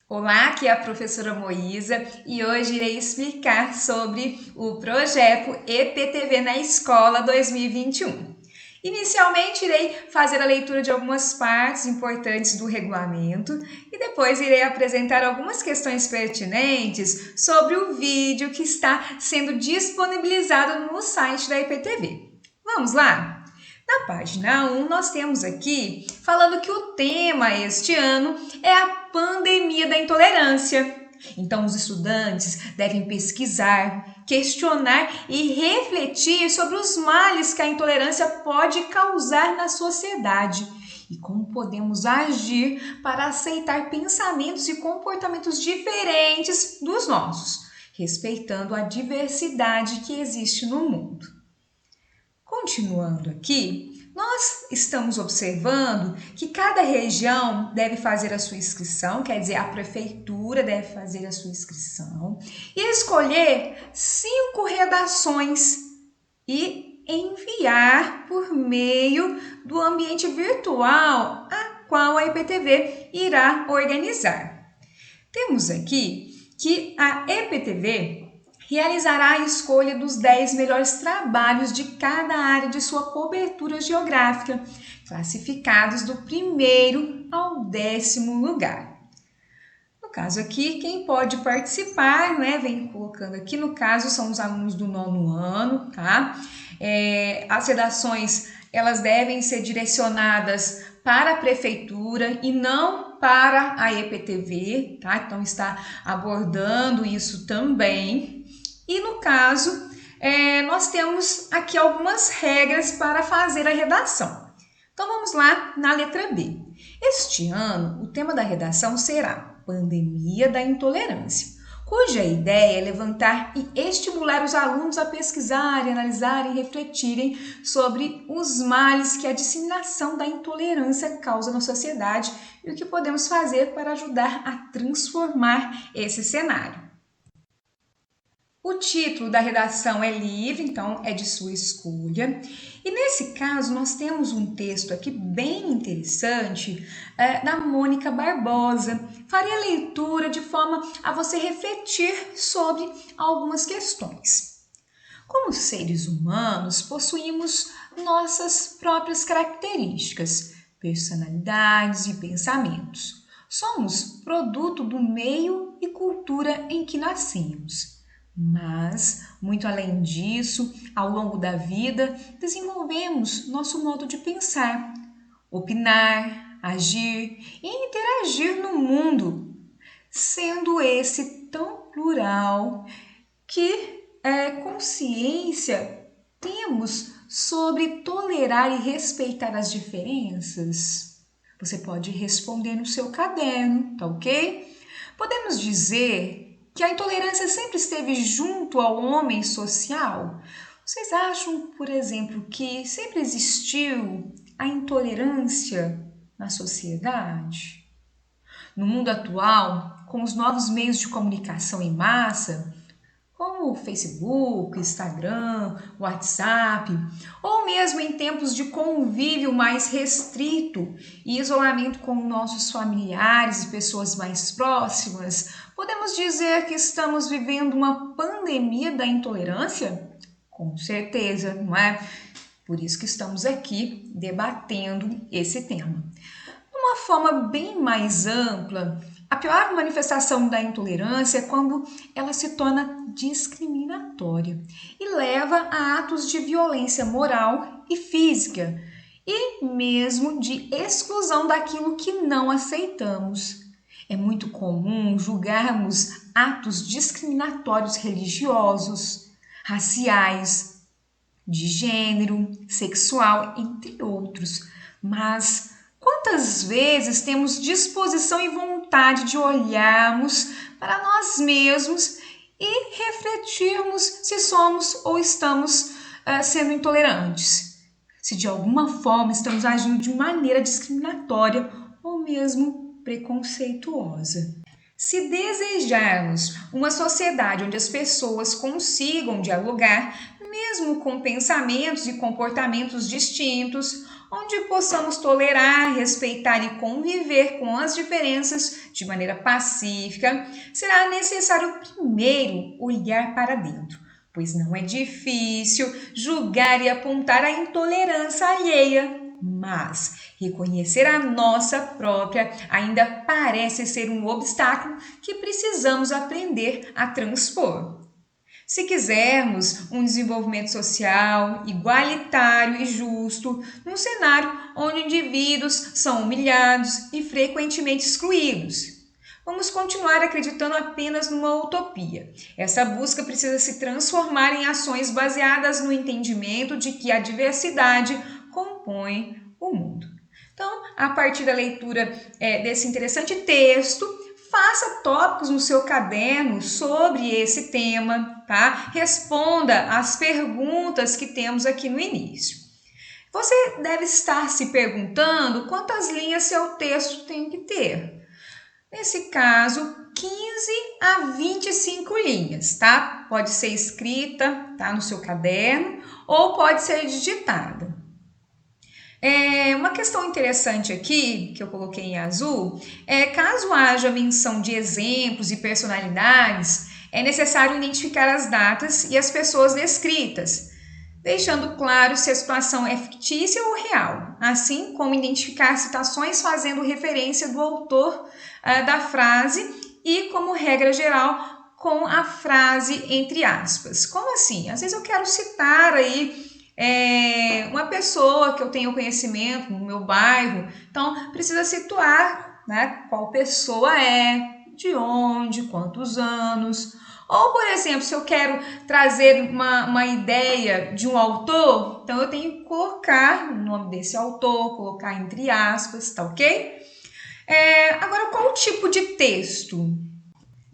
Olá, aqui é a professora Moísa e hoje irei explicar sobre o projeto EPTV na Escola 2021. Inicialmente, irei fazer a leitura de algumas partes importantes do regulamento e depois irei apresentar algumas questões pertinentes sobre o vídeo que está sendo disponibilizado no site da EPTV. Vamos lá? Na página 1, nós temos aqui falando que o tema este ano é a pandemia da intolerância. Então, os estudantes devem pesquisar, questionar e refletir sobre os males que a intolerância pode causar na sociedade e como podemos agir para aceitar pensamentos e comportamentos diferentes dos nossos, respeitando a diversidade que existe no mundo. Continuando aqui, nós estamos observando que cada região deve fazer a sua inscrição, quer dizer, a prefeitura deve fazer a sua inscrição e escolher 5 redações e enviar por meio do ambiente virtual a qual a EPTV irá organizar. Temos aqui que a EPTV realizará a escolha dos 10 melhores trabalhos de cada área de sua cobertura geográfica, classificados do 1º ao 10º lugar. No caso aqui, quem pode participar, vem colocando aqui, no caso, são os alunos do 9º ano, tá? As redações, elas devem ser direcionadas para a prefeitura e não para a EPTV, tá? Então, está abordando isso também. E no caso, nós temos aqui algumas regras para fazer a redação. Então vamos lá na letra B. Este ano, o tema da redação será Pandemia da Intolerância, cuja ideia é levantar e estimular os alunos a pesquisarem, analisarem e refletirem sobre os males que a disseminação da intolerância causa na sociedade e o que podemos fazer para ajudar a transformar esse cenário. O título da redação é livre, então é de sua escolha. E nesse caso, nós temos um texto aqui bem interessante da Mônica Barbosa. Farei a leitura de forma a você refletir sobre algumas questões. Como seres humanos, possuímos nossas próprias características, personalidades e pensamentos. Somos produto do meio e cultura em que nascemos. Mas, muito além disso, ao longo da vida, desenvolvemos nosso modo de pensar, opinar, agir e interagir no mundo, sendo esse tão plural que consciência temos sobre tolerar e respeitar as diferenças? Você pode responder no seu caderno, tá ok? Podemos dizer que a intolerância sempre esteve junto ao homem social? Vocês acham, por exemplo, que sempre existiu a intolerância na sociedade? No mundo atual, com os novos meios de comunicação em massa, como o Facebook, Instagram, WhatsApp, ou mesmo em tempos de convívio mais restrito e isolamento com nossos familiares e pessoas mais próximas, podemos dizer que estamos vivendo uma pandemia da intolerância? Com certeza, não é? Por isso que estamos aqui debatendo esse tema. De uma forma bem mais ampla, a pior manifestação da intolerância é quando ela se torna discriminatória e leva a atos de violência moral e física e mesmo de exclusão daquilo que não aceitamos. É muito comum julgarmos atos discriminatórios religiosos, raciais, de gênero, sexual, entre outros, mas quantas vezes temos disposição e vontade de olharmos para nós mesmos e refletirmos se somos ou estamos sendo intolerantes? Se de alguma forma estamos agindo de maneira discriminatória ou mesmo preconceituosa. Se desejarmos uma sociedade onde as pessoas consigam dialogar, mesmo com pensamentos e comportamentos distintos, onde possamos tolerar, respeitar e conviver com as diferenças de maneira pacífica, será necessário primeiro olhar para dentro, pois não é difícil julgar e apontar a intolerância alheia, mas reconhecer a nossa própria ainda parece ser um obstáculo que precisamos aprender a transpor. Se quisermos um desenvolvimento social igualitário e justo, num cenário onde indivíduos são humilhados e frequentemente excluídos, vamos continuar acreditando apenas numa utopia. Essa busca precisa se transformar em ações baseadas no entendimento de que a diversidade compõe o mundo. Então, a partir da leitura desse interessante texto, faça tópicos no seu caderno sobre esse tema, tá? Responda as perguntas que temos aqui no início. Você deve estar se perguntando quantas linhas seu texto tem que ter. Nesse caso, 15 a 25 linhas, tá? Pode ser escrita, tá, no seu caderno ou pode ser digitada. Uma questão interessante aqui, que eu coloquei em azul, caso haja menção de exemplos e personalidades, é necessário identificar as datas e as pessoas descritas, deixando claro se a situação é fictícia ou real, assim como identificar citações fazendo referência do autor da frase e, como regra geral, com a frase entre aspas. Como assim? Às vezes eu quero citar aí uma pessoa que eu tenho conhecimento no meu bairro, então precisa situar, né, qual pessoa é, de onde, quantos anos. Ou, por exemplo, se eu quero trazer uma ideia de um autor, então eu tenho que colocar o nome desse autor, colocar entre aspas, tá ok? Agora, qual o tipo de texto?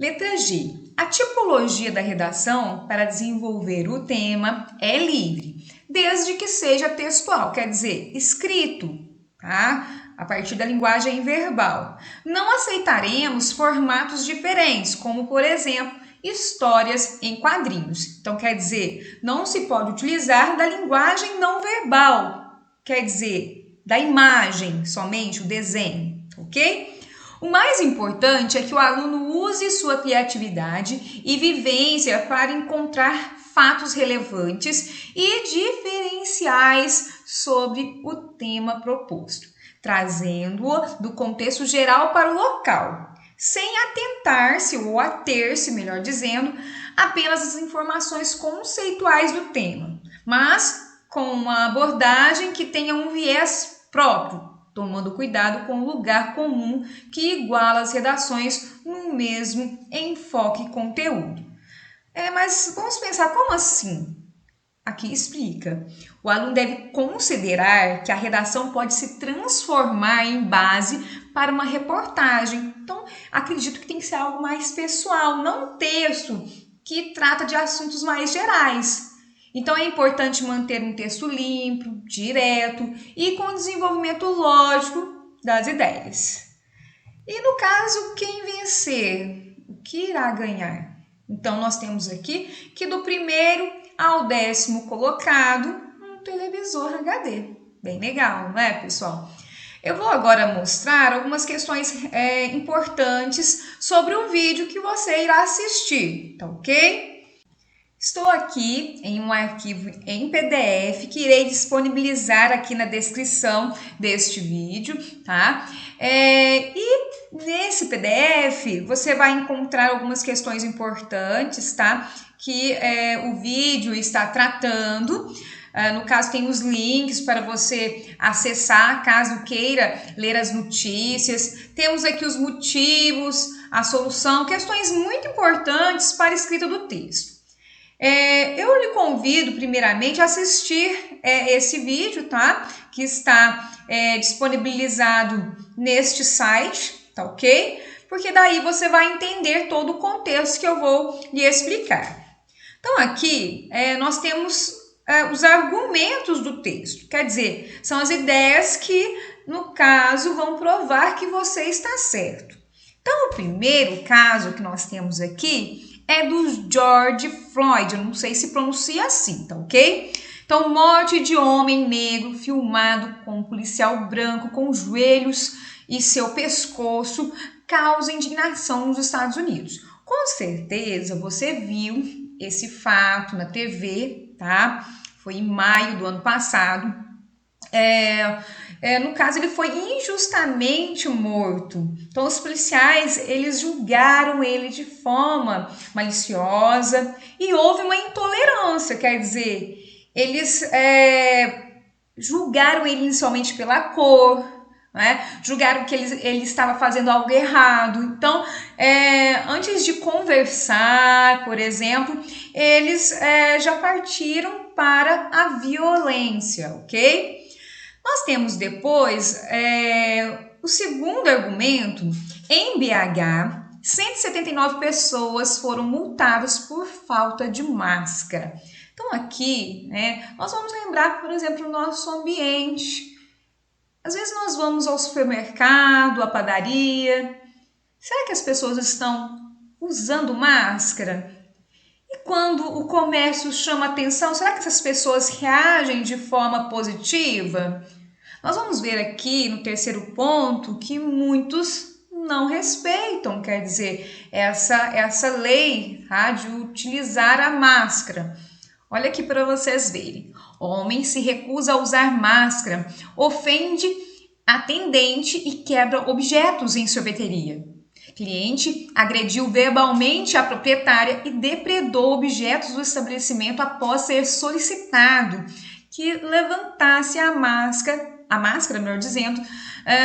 Letra G. A tipologia da redação para desenvolver o tema é livre, desde que seja textual, quer dizer, escrito, tá? A partir da linguagem verbal. Não aceitaremos formatos diferentes, como, por exemplo, histórias em quadrinhos. Então, quer dizer, não se pode utilizar da linguagem não verbal, quer dizer, da imagem, somente o desenho, ok? O mais importante é que o aluno use sua criatividade e vivência para encontrar fatos relevantes e diferenciais sobre o tema proposto, trazendo-o do contexto geral para o local, sem atentar-se ou ater-se, melhor dizendo, apenas às informações conceituais do tema, mas com uma abordagem que tenha um viés próprio, tomando cuidado com o lugar comum que iguala as redações no mesmo enfoque e conteúdo. Mas vamos pensar, como assim? Aqui explica. O aluno deve considerar que a redação pode se transformar em base para uma reportagem. Então, acredito que tem que ser algo mais pessoal, não um texto que trata de assuntos mais gerais. Então, é importante manter um texto limpo, direto e com desenvolvimento lógico das ideias. E no caso, quem vencer, o que irá ganhar? Então, nós temos aqui que do primeiro ao 10º colocado, um televisor HD. Bem legal, não é, pessoal? Eu vou agora mostrar algumas questões importantes sobre o vídeo que você irá assistir, tá ok? Estou aqui em um arquivo em PDF que irei disponibilizar aqui na descrição deste vídeo, tá? E nesse PDF você vai encontrar algumas questões importantes, tá? Que o vídeo está tratando. No caso, tem os links para você acessar, caso queira ler as notícias. Temos aqui os motivos, a solução, questões muito importantes para a escrita do texto. Eu lhe convido primeiramente a assistir esse vídeo, tá? Que está disponibilizado neste site, tá ok? Porque daí você vai entender todo o contexto que eu vou lhe explicar. Então aqui nós temos os argumentos do texto, quer dizer, são as ideias que no caso vão provar que você está certo. Então o primeiro caso que nós temos aqui é do George Floyd, eu não sei se pronuncia assim, tá ok? Então, morte de homem negro filmado com um policial branco com os joelhos e seu pescoço causa indignação nos Estados Unidos. Com certeza você viu esse fato na TV, tá? Foi em maio do ano passado. No caso, ele foi injustamente morto. Então, os policiais, eles julgaram ele de forma maliciosa e houve uma intolerância, quer dizer, eles julgaram ele inicialmente pela cor, né? Julgaram que ele estava fazendo algo errado. Então, antes de conversar, por exemplo, eles já partiram para a violência, ok? Nós temos depois o segundo argumento. Em BH, 179 pessoas foram multadas por falta de máscara. Então aqui, nós vamos lembrar, por exemplo, o nosso ambiente. Às vezes nós vamos ao supermercado, à padaria. Será que as pessoas estão usando máscara? E quando o comércio chama atenção, será que essas pessoas reagem de forma positiva? Nós vamos ver aqui no terceiro ponto que muitos não respeitam, quer dizer, essa lei, tá, de utilizar a máscara. Olha aqui para vocês verem. Homem se recusa a usar máscara, ofende atendente e quebra objetos em sorveteria. Cliente agrediu verbalmente a proprietária e depredou objetos do estabelecimento após ser solicitado que levantasse a máscara, melhor dizendo,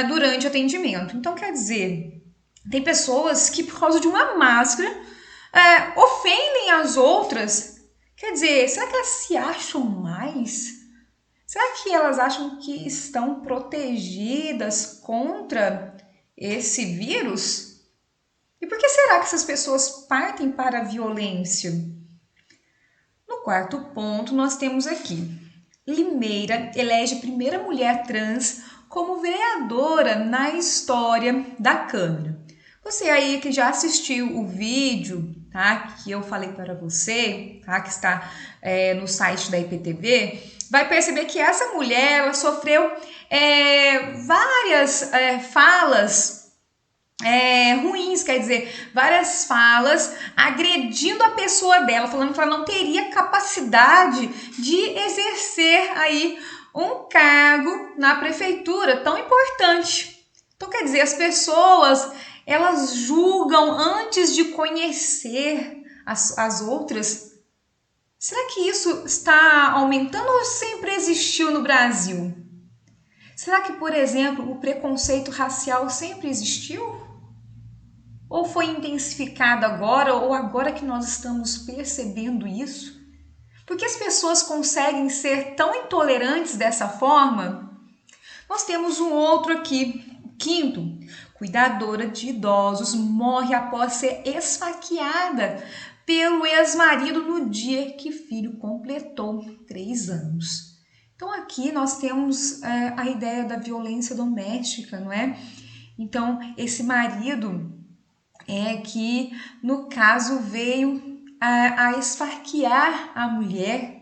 durante o atendimento. Então, quer dizer, tem pessoas que por causa de uma máscara ofendem as outras. Quer dizer, será que elas se acham mais? Será que elas acham que estão protegidas contra esse vírus? E por que será que essas pessoas partem para a violência? No quarto ponto, nós temos aqui: Limeira elege primeira mulher trans como vereadora na história da Câmara. Você aí que já assistiu o vídeo, tá, que eu falei para você, tá, que está no site da IPTV, vai perceber que essa mulher ela sofreu várias falas ruins, quer dizer, várias falas agredindo a pessoa dela, falando que ela não teria capacidade de exercer aí um cargo na prefeitura tão importante. Então, quer dizer, as pessoas, elas julgam antes de conhecer as outras. Será que isso está aumentando ou sempre existiu no Brasil? Será que, por exemplo, o preconceito racial sempre existiu? Ou foi intensificado agora, ou agora que nós estamos percebendo isso? Por que as pessoas conseguem ser tão intolerantes dessa forma? Nós temos um outro aqui, quinto. Cuidadora de idosos morre após ser esfaqueada pelo ex-marido no dia que filho completou 3 anos. Então aqui nós temos a ideia da violência doméstica, não é? Então esse marido que no caso veio a esfaquear a mulher.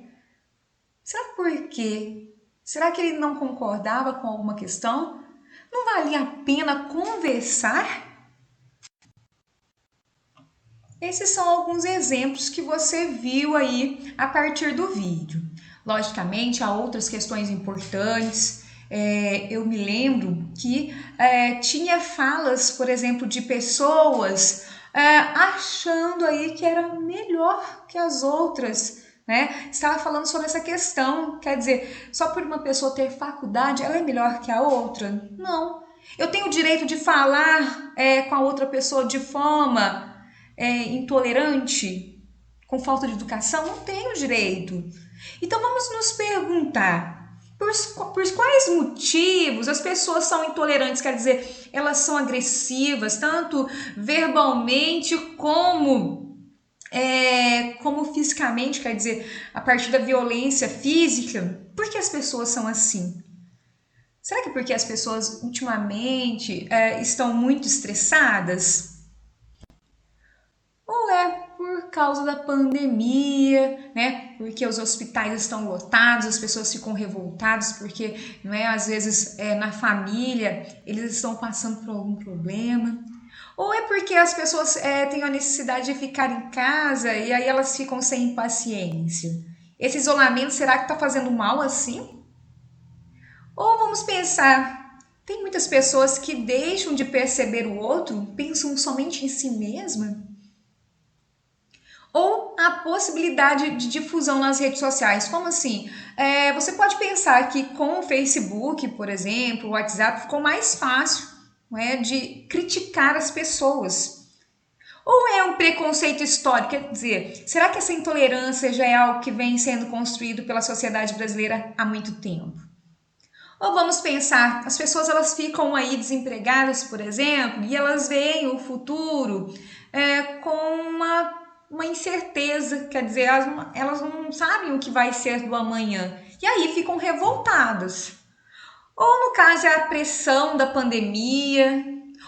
Será por quê? Será que ele não concordava com alguma questão? Não valia a pena conversar? Esses são alguns exemplos que você viu aí a partir do vídeo. Logicamente, há outras questões importantes. Eu me lembro que tinha falas, por exemplo, de pessoas achando aí que era melhor que as outras, né? Estava falando sobre essa questão, quer dizer, só por uma pessoa ter faculdade, ela é melhor que a outra? Não. Eu tenho o direito de falar com a outra pessoa de forma intolerante, com falta de educação? Não tenho direito. Então vamos nos perguntar, por quais motivos as pessoas são intolerantes? Quer dizer, elas são agressivas, tanto verbalmente como fisicamente, quer dizer, a partir da violência física. Por que as pessoas são assim? Será que porque as pessoas ultimamente estão muito estressadas? Ou é por causa da pandemia, né? Porque os hospitais estão lotados, as pessoas ficam revoltadas porque, não é, às vezes na família eles estão passando por algum problema. Ou é porque as pessoas têm a necessidade de ficar em casa e aí elas ficam sem paciência? Esse isolamento será que está fazendo mal assim? Ou vamos pensar, tem muitas pessoas que deixam de perceber o outro, pensam somente em si mesma? Ou a possibilidade de difusão nas redes sociais. Como assim? Você pode pensar que com o Facebook, por exemplo, o WhatsApp, ficou mais fácil, não é, de criticar as pessoas. Ou é um preconceito histórico? Quer dizer, será que essa intolerância já é algo que vem sendo construído pela sociedade brasileira há muito tempo? Ou vamos pensar, as pessoas elas ficam aí desempregadas, por exemplo, e elas veem o futuro com uma incerteza, quer dizer, elas não sabem o que vai ser do amanhã, e aí ficam revoltadas. Ou no caso é a pressão da pandemia,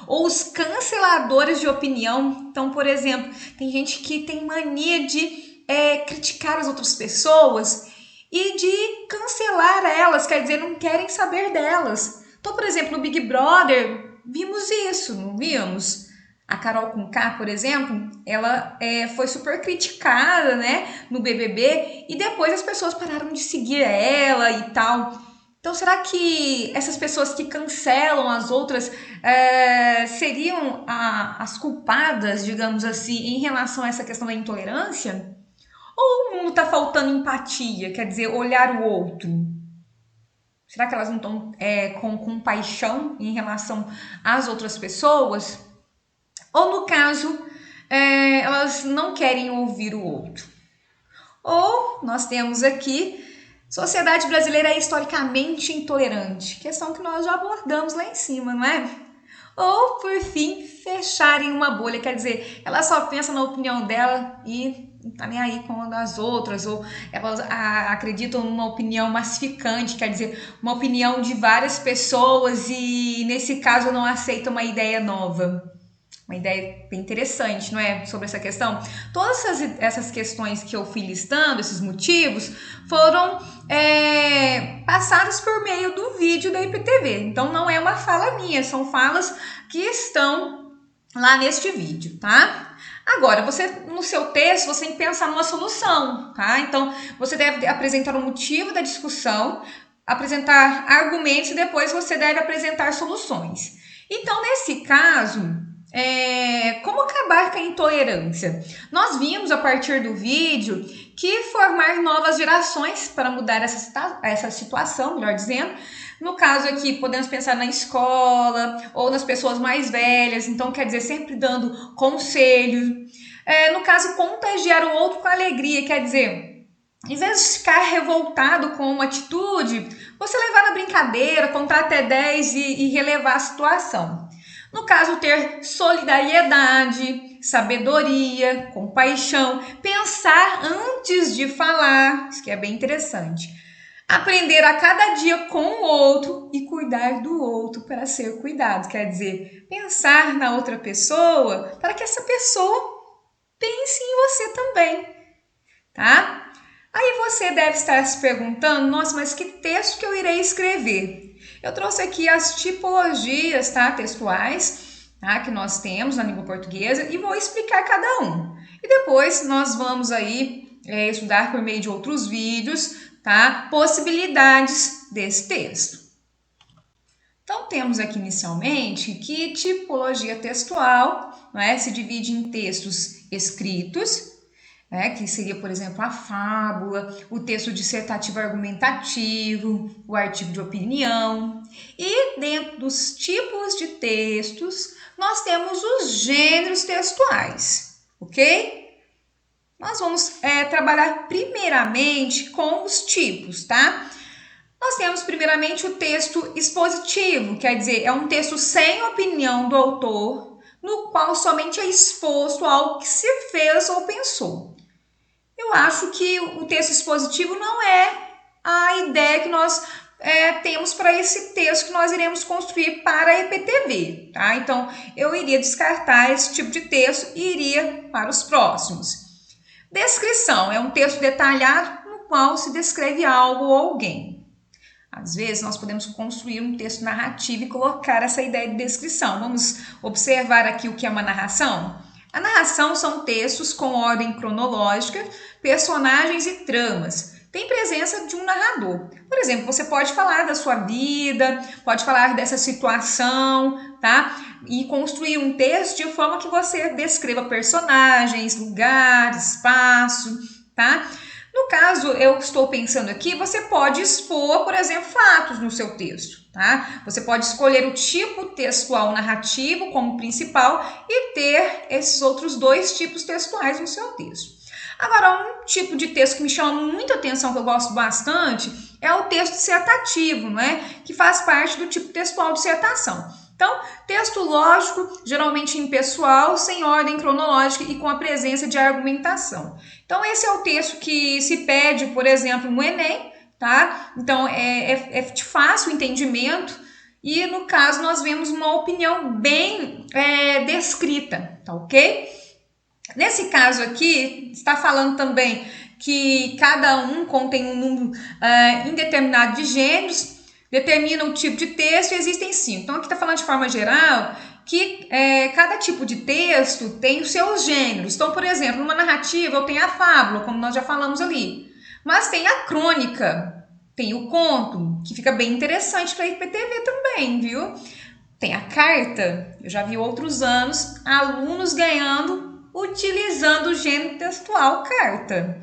ou os canceladores de opinião. Então, por exemplo, tem gente que tem mania de criticar as outras pessoas e de cancelar elas, quer dizer, não querem saber delas. Então, por exemplo, no Big Brother, vimos isso, não vimos? A Carol Conká, por exemplo, ela foi super criticada, né, no BBB, e depois as pessoas pararam de seguir ela e tal. Então, será que essas pessoas que cancelam as outras seriam as culpadas, digamos assim, em relação a essa questão da intolerância? Ou o mundo está faltando empatia, quer dizer, olhar o outro? Será que elas não estão com compaixão em relação às outras pessoas? Ou no caso, elas não querem ouvir o outro? Ou nós temos aqui, sociedade brasileira é historicamente intolerante, questão que nós já abordamos lá em cima, não é? Ou, por fim, fecharem uma bolha, quer dizer, ela só pensa na opinião dela e não tá nem aí com a das outras, ou elas acreditam numa opinião massificante, quer dizer, uma opinião de várias pessoas e, nesse caso, não aceita uma ideia nova. Uma ideia bem interessante, não é? Sobre essa questão. Todas essas questões que eu fui listando, esses motivos, foram passados por meio do vídeo da IPTV. Então, não é uma fala minha, são falas que estão lá neste vídeo, tá? Agora, você, no seu texto, você tem que pensar numa solução, tá? Então, você deve apresentar o motivo da discussão, apresentar argumentos e depois você deve apresentar soluções. Então, nesse caso, como acabar com a intolerância? Nós vimos a partir do vídeo que formar novas gerações para mudar essa situação, melhor dizendo. No caso aqui, podemos pensar na escola ou nas pessoas mais velhas, então quer dizer, sempre dando conselhos. No caso, contagiar o outro com alegria, quer dizer, em vez de ficar revoltado com uma atitude, você levar na brincadeira, contar até 10 e relevar a situação. No caso, ter solidariedade, sabedoria, compaixão, pensar antes de falar, isso que é bem interessante. Aprender a cada dia com o outro e cuidar do outro para ser cuidado. Quer dizer, pensar na outra pessoa para que essa pessoa pense em você também, tá? Aí você deve estar se perguntando, nossa, mas que texto que eu irei escrever? Eu trouxe aqui as tipologias, tá, textuais, tá, que nós temos na língua portuguesa e vou explicar cada um. E depois nós vamos aí estudar por meio de outros vídeos, tá, possibilidades desse texto. Então, temos aqui inicialmente que tipologia textual, não é, se divide em textos escritos, que seria, por exemplo, a fábula, o texto dissertativo argumentativo, o artigo de opinião. E dentro dos tipos de textos, nós temos os gêneros textuais, ok? Nós vamos trabalhar primeiramente com os tipos, tá? Nós temos primeiramente o texto expositivo, quer dizer, é um texto sem opinião do autor, no qual somente é exposto algo que se fez ou pensou. Eu acho que o texto expositivo não é a ideia que nós temos para esse texto que nós iremos construir para a EPTV, tá? Então, eu iria descartar esse tipo de texto e iria para os próximos. Descrição é um texto detalhado no qual se descreve algo ou alguém. Às vezes, nós podemos construir um texto narrativo e colocar essa ideia de descrição. Vamos observar aqui o que é uma narração? A narração são textos com ordem cronológica, personagens e tramas. Tem presença de um narrador. Por exemplo, você pode falar da sua vida, pode falar dessa situação, tá? E construir um texto de forma que você descreva personagens, lugares, espaço, tá? No caso, eu estou pensando aqui, você pode expor, por exemplo, fatos no seu texto, tá? Você pode escolher o tipo textual narrativo como principal e ter esses outros dois tipos textuais no seu texto. Agora, um tipo de texto que me chama muita atenção, que eu gosto bastante, é o texto dissertativo, né? Que faz parte do tipo textual de dissertação. Então, texto lógico, geralmente impessoal, sem ordem cronológica e com a presença de argumentação. Então, esse é o texto que se pede, por exemplo, no Enem, tá? Então, é de fácil entendimento e, no caso, nós vemos uma opinião bem descrita, tá ok? Nesse caso aqui, está falando também que cada um contém um número indeterminado de gêneros, determina o tipo de texto e existem 5. Então, aqui está falando de forma geral que cada tipo de texto tem os seus gêneros. Então, por exemplo, numa narrativa eu tenho a fábula, como nós já falamos ali, mas tem a crônica, tem o conto, que fica bem interessante para IPTV também, viu? Tem a carta, eu já vi outros anos alunos ganhando utilizando o gênero textual carta.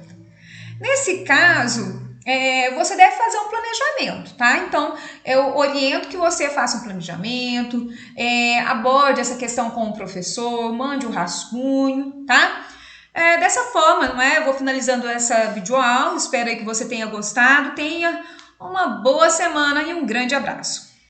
Nesse caso, você deve fazer um planejamento, tá? Então, eu oriento que você faça um planejamento, aborde essa questão com o professor, mande um rascunho, tá? Dessa forma, não é? Eu vou finalizando essa videoaula, espero aí que você tenha gostado, tenha uma boa semana e um grande abraço.